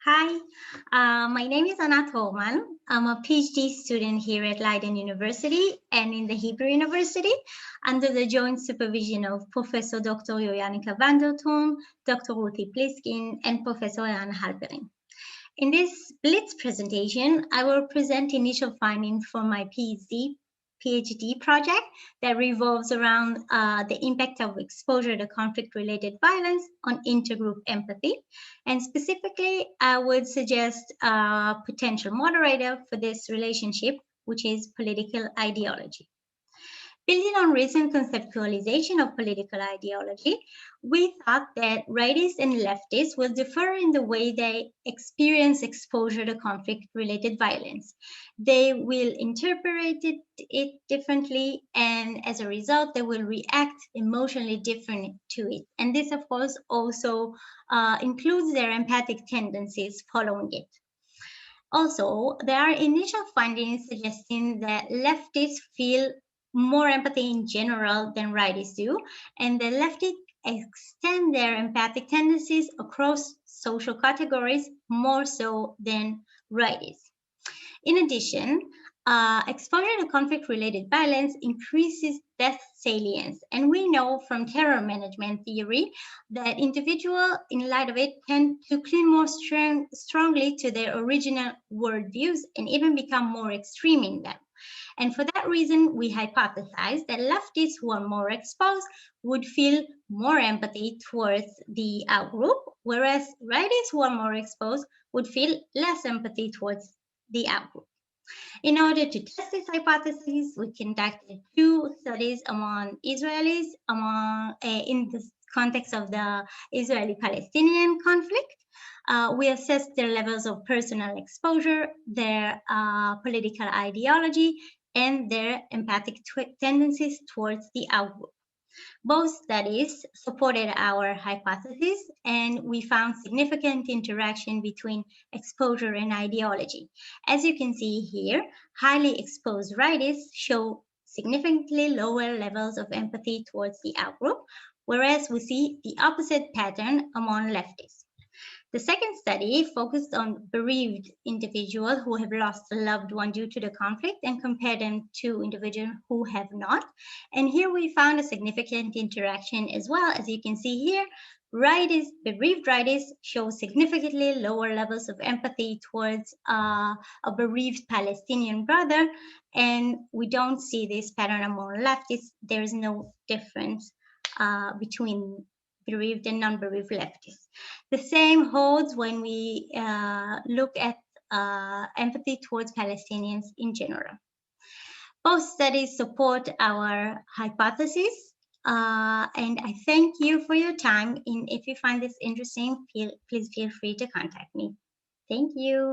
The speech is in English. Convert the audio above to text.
Hi, my name is Anat Ruhrman. I'm a PhD student here at Leiden University and in the Hebrew University under the joint supervision of Professor Dr. Joannika van der Thun, Dr. Ruthi Pliskin, and Professor Jan Halpering. In this Blitz presentation, I will present initial findings from my PhD project that revolves around the impact of exposure to conflict-related violence on intergroup empathy. And specifically, I would suggest a potential moderator for this relationship, which is political ideology. Building on recent conceptualization of political ideology, we thought that rightists and leftists will differ in the way they experience exposure to conflict-related violence. They will interpret it differently, and as a result, they will react emotionally different to it. And this, of course, also includes their empathic tendencies following it. Also, there are initial findings suggesting that leftists feel more empathy in general than rightists do, and the leftists extend their empathic tendencies across social categories more so than rightists. In addition, exposure to conflict-related violence increases death salience. And we know from terror management theory that individuals, in light of it, tend to cling more strongly to their original worldviews and even become more extreme in them. And for that reason, we hypothesize that leftists who are more exposed would feel more empathy towards the outgroup, whereas rightists who are more exposed would feel less empathy towards the outgroup. In order to test this hypothesis, we conducted two studies among Israelis in the context of the Israeli-Palestinian conflict. We assessed their levels of personal exposure, their political ideology, and their empathic tendencies towards the outgroup. Both studies supported our hypothesis, and we found significant interaction between exposure and ideology. As you can see here, highly exposed rightists show significantly lower levels of empathy towards the outgroup, whereas we see the opposite pattern among leftists. The second study focused on bereaved individuals who have lost a loved one due to the conflict and compared them to individuals who have not. And here we found a significant interaction as well. As you can see here, bereaved rightists show significantly lower levels of empathy towards a bereaved Palestinian brother. And we don't see this pattern among leftists. There is no difference between bereaved and non-bereaved leftists. The same holds when we look at empathy towards Palestinians in general. Both studies support our hypothesis, and I thank you for your time. And if you find this interesting, please feel free to contact me. Thank you.